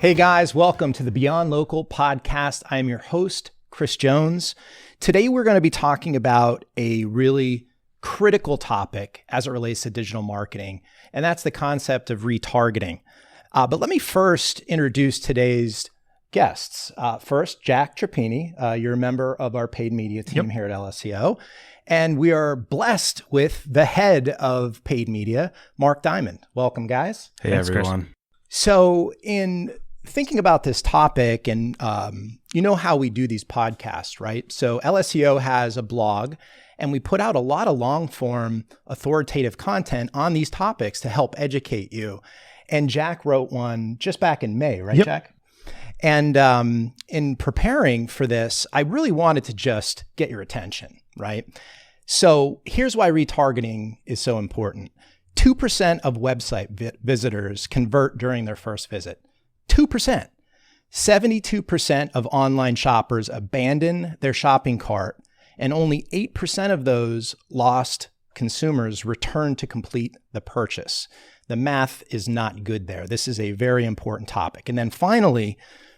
Hey guys, welcome to the Beyond Local podcast. I am your host, Kris Jones. Today we're going to be talking about a really critical topic as it relates to digital marketing, and that's the concept of retargeting. But let me first introduce today's guests. First, Jack Trapani. You're a member of our paid media team here at LSEO. And we are blessed with the head of paid media, Mark Dymond. Welcome, guys. Hey, thanks, everyone. Kris. So in thinking about this topic, and you know how we do these podcasts, right? So LSEO has a blog, and we put out a lot of long-form authoritative content on these topics to help educate you. And Jack wrote one just back in May, right, Jack? And in preparing for this, I really wanted to just get your attention, right? So here's why retargeting is so important. 2% of website visitors convert during their first visit. 2%. 72% of online shoppers abandon their shopping cart, and only 8% of those lost consumers return to complete the purchase. The math is not good there. This is a very important topic. And then finally,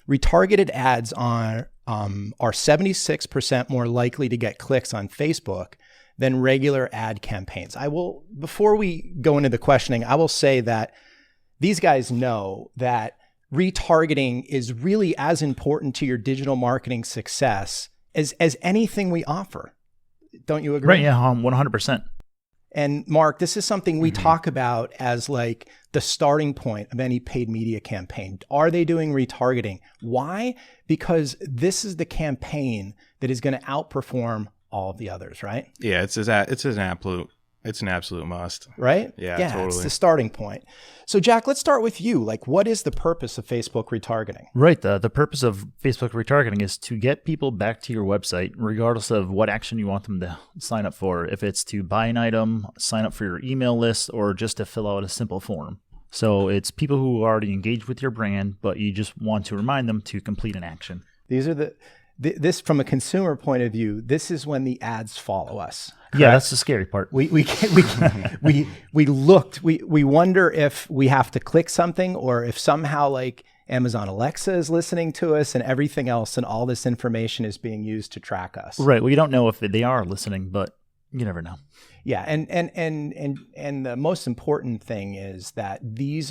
retargeted ads are 76% more likely to get clicks on Facebook than regular ad campaigns. Before we go into the questioning, I will say that these guys know that retargeting is really as important to your digital marketing success as anything we offer. Don't you agree? Right, yeah, 100%. And Mark, this is something we talk about as like the starting point of any paid media campaign. Are they doing retargeting? Why? Because this is the campaign that is going to outperform all of the others, right? Yeah, it's an absolute must. Right? Yeah, totally. It's the starting point. So Jack, let's start with you. Like, what is the purpose of Facebook retargeting? Right. The purpose of Facebook retargeting is to get people back to your website, regardless of what action you want them to sign up for. If it's to buy an item, sign up for your email list, or just to fill out a simple form. So it's people who already engaged with your brand, but you just want to remind them to complete an action. These are this from a consumer point of view, this is when the ads follow us. Correct? Yeah, that's the scary part. We wonder if we have to click something, or if somehow like Amazon Alexa is listening to us and everything else, and all this information is being used to track us. Right. Well, you don't know if they are listening, but you never know. Yeah, and the most important thing is that this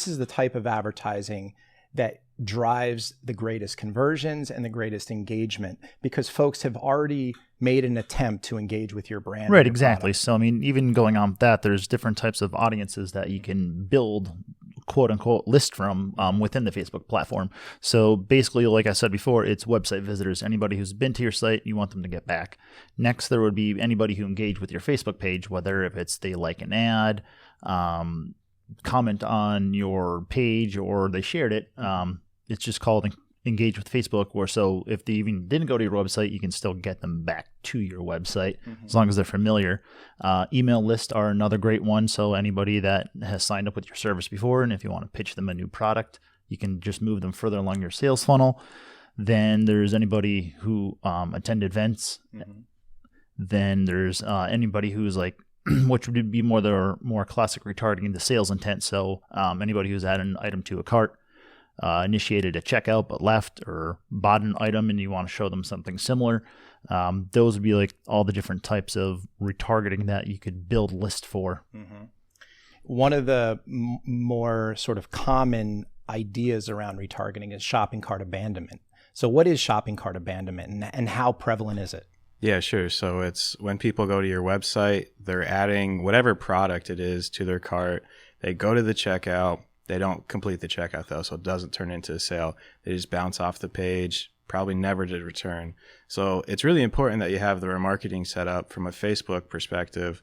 is the type of advertising that drives the greatest conversions and the greatest engagement, because folks have already made an attempt to engage with your brand. Right, exactly. So, I mean, even going on with that, there's different types of audiences that you can build, quote unquote, list from within the Facebook platform. So basically, like I said before, it's website visitors, anybody who's been to your site, you want them to get back. Next, there would be anybody who engaged with your Facebook page, whether if it's they like an ad, comment on your page, or they shared it. It's just called Engage with Facebook, or so if they even didn't go to your website, you can still get them back to your website as long as they're familiar. Email lists are another great one. So anybody that has signed up with your service before, and if you want to pitch them a new product, you can just move them further along your sales funnel. Then there's anybody who attended events. Then there's anybody who's like, which would be more classic retargeting, the sales intent. So anybody who's added an item to a cart, initiated a checkout but left, or bought an item and you want to show them something similar. Those would be like all the different types of retargeting that you could build list for. One of the more sort of common ideas around retargeting is shopping cart abandonment. So what is shopping cart abandonment, and how prevalent is it? Yeah, sure. So it's when people go to your website, they're adding whatever product it is to their cart. They go to the checkout. They don't complete the checkout though, so it doesn't turn into a sale. They just bounce off the page, probably never did return. So it's really important that you have the remarketing set up from a Facebook perspective,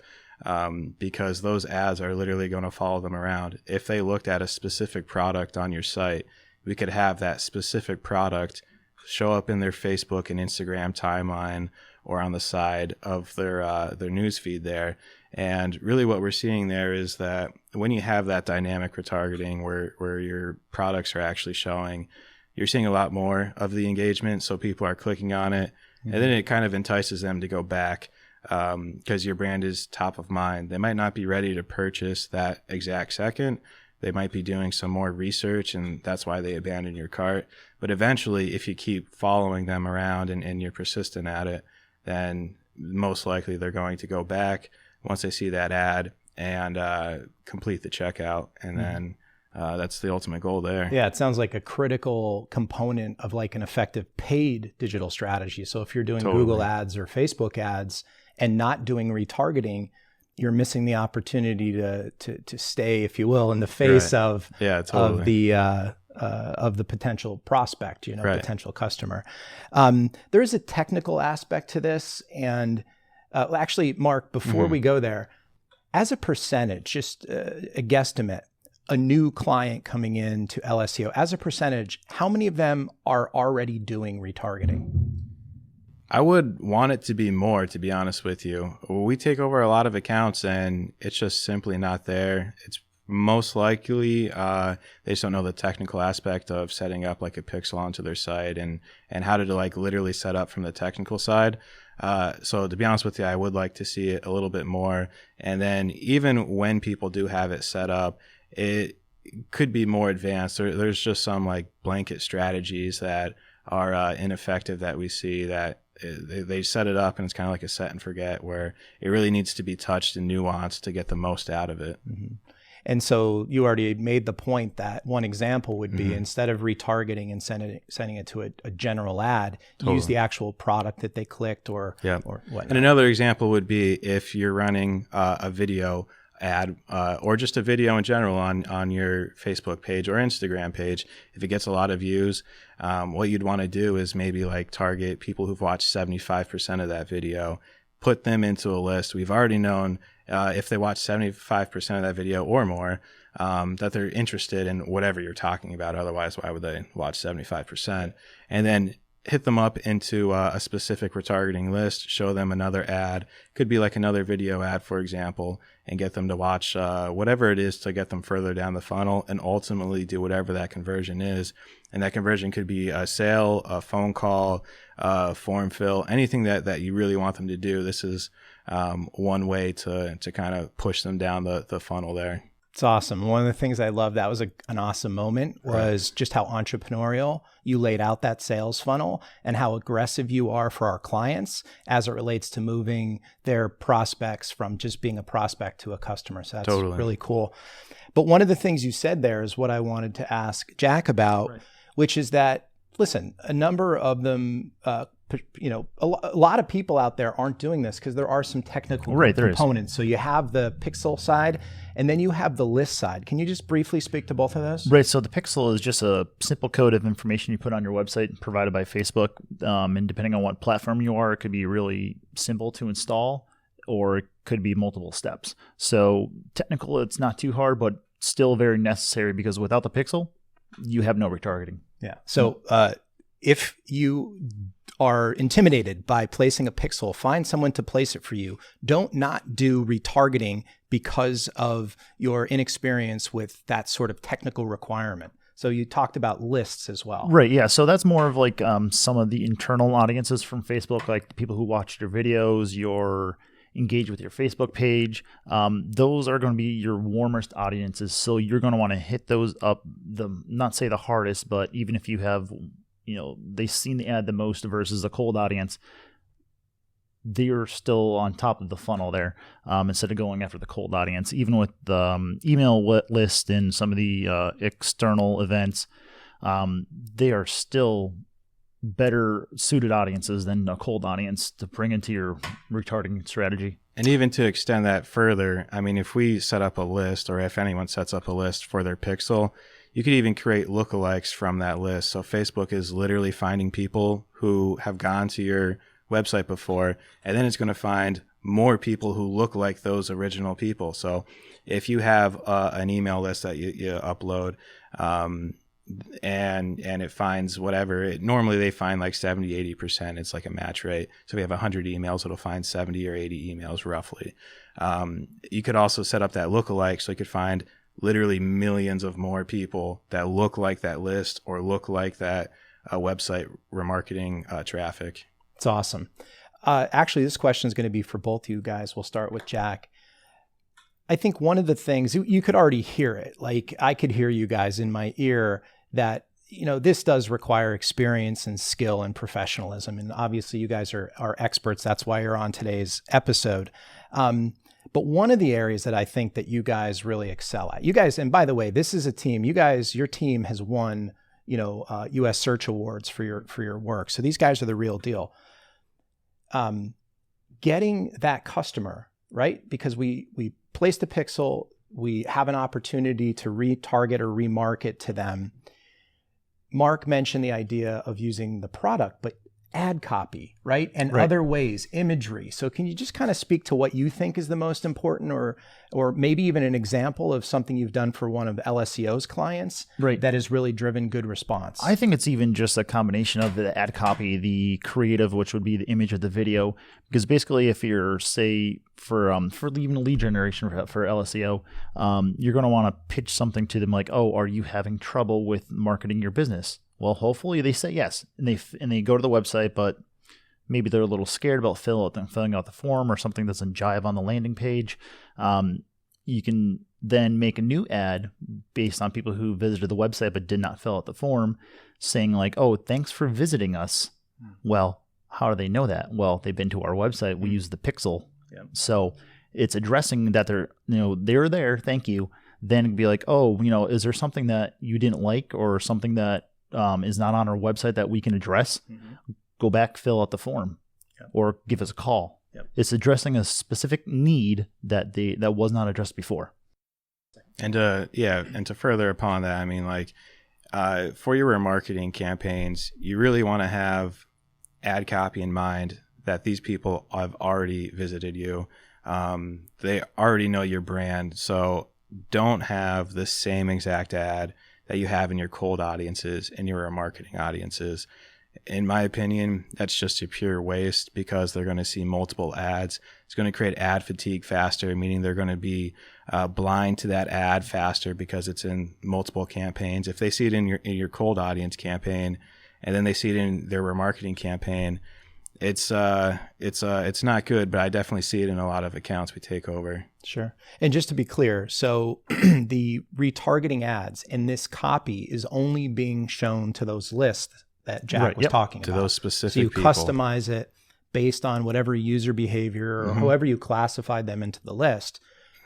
because those ads are literally going to follow them around. If they looked at a specific product on your site, we could have that specific product show up in their Facebook and Instagram timeline, or on the side of their news feed there. And really what we're seeing there is that when you have that dynamic retargeting where your products are actually showing, you're seeing a lot more of the engagement. So people are clicking on it, and then it kind of entices them to go back, because your brand is top of mind. They might not be ready to purchase that exact second, They might be doing some more research, and that's why they abandon your cart. But eventually, if you keep following them around and you're persistent at it, then most likely they're going to go back once they see that ad and complete the checkout. And then that's the ultimate goal there. Yeah, it sounds like a critical component of like an effective paid digital strategy. So if you're doing Google ads or Facebook ads and not doing retargeting, you're missing the opportunity to stay, if you will, in the face of the potential prospect, potential customer. There is a technical aspect to this, and actually, Mark, before we go there, as a percentage, just a guesstimate, a new client coming into LSEO, as a percentage, how many of them are already doing retargeting? I would want it to be more, to be honest with you. We take over a lot of accounts and it's just simply not there. It's most likely they just don't know the technical aspect of setting up like a pixel onto their site and how to like literally set up from the technical side. So to be honest with you, I would like to see it a little bit more. And then even when people do have it set up, it could be more advanced. There's just some like blanket strategies that are ineffective that we see that they set it up and it's kind of like a set and forget, where it really needs to be touched and nuanced to get the most out of it. And so you already made the point that one example would be instead of retargeting and sending it to a general ad, use the actual product that they clicked or whatnot. And another example would be if you're running a video ad or just a video in general on your Facebook page or Instagram page. If it gets a lot of views, what you'd want to do is maybe like target people who've watched 75% of that video, put them into a list. We've already known if they watch 75% of that video or more, that they're interested in whatever you're talking about. Otherwise, why would they watch 75%? And then hit them up into a specific retargeting list, show them another ad, could be like another video ad, for example, and get them to watch whatever it is to get them further down the funnel and ultimately do whatever that conversion is. And that conversion could be a sale, a phone call, form fill, anything that you really want them to do. This is one way to kind of push them down the funnel there. It's awesome. One of the things I love, that was an awesome moment, was just how entrepreneurial you laid out that sales funnel and how aggressive you are for our clients as it relates to moving their prospects from just being a prospect to a customer. So that's really cool. But one of the things you said there is what I wanted to ask Jack about, which is that, listen, a number of them, a lot of people out there aren't doing this because there are some technical components. So you have the pixel side and then you have the list side. Can you just briefly speak to both of those? Right. So the pixel is just a simple code of information you put on your website provided by Facebook. And depending on what platform you are, it could be really simple to install or it could be multiple steps. So technical, it's not too hard, but still very necessary because without the pixel, you have no retargeting. Yeah. So if you are intimidated by placing a pixel, find someone to place it for you. Don't not do retargeting because of your inexperience with that sort of technical requirement. So you talked about lists as well. Right. Yeah. So that's more of like some of the internal audiences from Facebook, like the people who watched your videos, your engage with your Facebook page. Those are going to be your warmest audiences. So you're going to want to hit those up, not say the hardest, but even if you have, they've seen the ad the most versus a cold audience, they're still on top of the funnel there instead of going after the cold audience. Even with the email list and some of the external events, they are still better suited audiences than a cold audience to bring into your retargeting strategy. And even to extend that further, I mean, if we set up a list or if anyone sets up a list for their pixel, you could even create lookalikes from that list. So Facebook is literally finding people who have gone to your website before, and then it's going to find more people who look like those original people. So if you have an email list that you upload, and it finds whatever, normally they find like 70-80%. It's like a match rate. So if you have 100 emails, it'll find 70 or 80 emails roughly. You could also set up that lookalike, so you could find literally millions of more people that look like that list or look like that website remarketing traffic. It's awesome. Actually, this question is going to be for both you guys. We'll start with Jack. I think one of the things you could already hear it, like I could hear you guys in my ear that, this does require experience and skill and professionalism. And obviously you guys are experts. That's why you're on today's episode. But one of the areas that I think that you guys really excel at, you guys, and by the way, this is a team, your team has won, US search awards for your work. So these guys are the real deal. Getting that customer, right? Because we place the pixel, we have an opportunity to retarget or remarket to them. Mark mentioned the idea of using the product, but ad copy, right? And other ways, imagery. So can you just kind of speak to what you think is the most important, or maybe even an example of something you've done for one of LSEO's clients that has really driven good response? I think it's even just a combination of the ad copy, the creative, which would be the image of the video. Because basically, if you're, say, for even lead generation for LSEO, you're going to want to pitch something to them like, oh, are you having trouble with marketing your business? Well, hopefully they say yes, and they go to the website, but maybe they're a little scared about filling out the form, or something doesn't jive on the landing page. You can then make a new ad based on people who visited the website but did not fill out the form, saying like, "Oh, thanks for visiting us." Well, how do they know that? Well, they've been to our website. We use the pixel, so it's addressing that they're there. Thank you. Then be like, "Oh, is there something that you didn't like, or something that is not on our website that we can address?" Go back, fill out the form, or give us a call. It's addressing a specific need that was not addressed before. And to further upon that, I mean, like for your remarketing campaigns, you really want to have ad copy in mind that these people have already visited you. They already know your brand, so don't have the same exact ad that you have in your cold audiences and your remarketing audiences. In my opinion, that's just a pure waste, because they're going to see multiple ads. It's going to create ad fatigue faster, meaning they're going to be blind to that ad faster because it's in multiple campaigns. If they see it in your cold audience campaign, and then they see it in their remarketing campaign, it's not good. But I definitely see it in a lot of accounts we take over. Sure. And just to be clear, so the retargeting ads in this copy is only being shown to those lists that Jack was talking about. To those specific so you people. Customize it based on whatever user behavior or however you classified them into the list.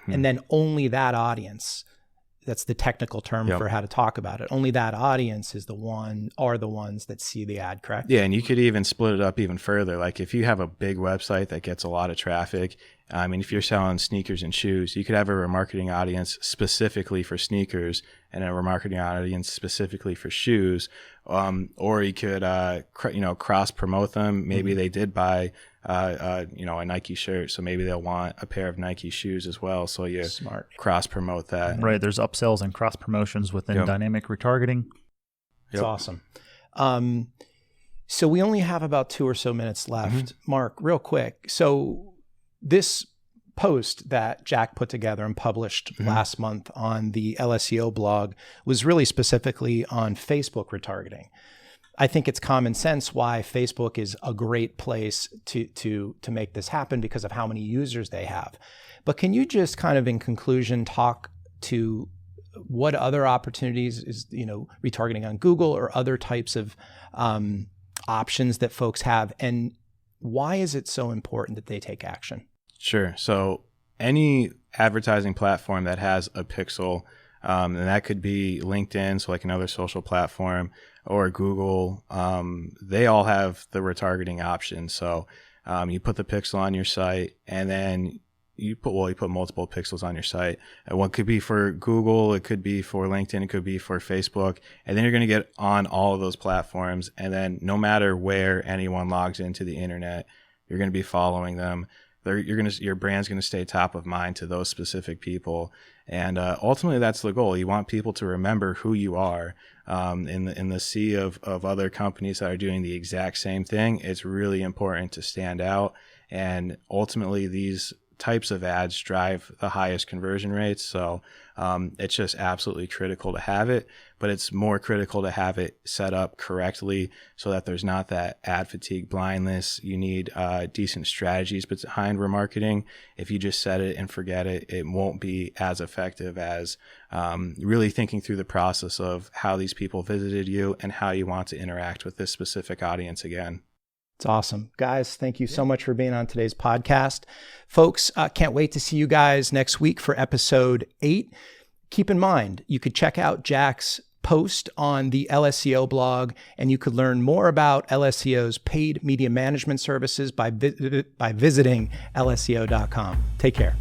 And then only that audience, that's the technical term for how to talk about it. Only that audience are the ones that see the ad, correct? Yeah, and you could even split it up even further. Like if you have a big website that gets a lot of traffic, I mean, if you're selling sneakers and shoes, you could have a remarketing audience specifically for sneakers and a remarketing audience specifically for shoes. Or you could, cross promote them. Maybe they did buy, a Nike shirt, so maybe they'll want a pair of Nike shoes as well. So you cross promote that. Right. There's upsells and cross promotions within dynamic retargeting. It's awesome. So we only have about 2 or so minutes left. Mark, real quick. So this post that Jack put together and published last month on the LSEO blog was really specifically on Facebook retargeting. I think it's common sense why Facebook is a great place to make this happen, because of how many users they have. But can you just kind of in conclusion talk to what other opportunities is, retargeting on Google or other types of options that folks have, and why is it so important that they take action? Sure. So any advertising platform that has a pixel, and that could be LinkedIn, so like another social platform, or Google, they all have the retargeting option. So you put the pixel on your site, and then you put multiple pixels on your site. And one could be for Google, it could be for LinkedIn, it could be for Facebook, and then you're going to get on all of those platforms. And then no matter where anyone logs into the internet, you're going to be following them. Your brand's going to stay top of mind to those specific people, and ultimately that's the goal. You want people to remember who you are. In the sea of other companies that are doing the exact same thing, it's really important to stand out. And ultimately, these types of ads drive the highest conversion rates. So it's just absolutely critical to have it, but it's more critical to have it set up correctly so that there's not that ad fatigue blindness. You need decent strategies behind remarketing. If you just set it and forget it, it won't be as effective as really thinking through the process of how these people visited you and how you want to interact with this specific audience again. It's awesome. Guys, thank you so much for being on today's podcast. Folks, can't wait to see you guys next week for episode 8. Keep in mind, you could check out Jack's post on the LSEO blog, and you could learn more about LSEO's paid media management services by visiting lseo.com. Take care.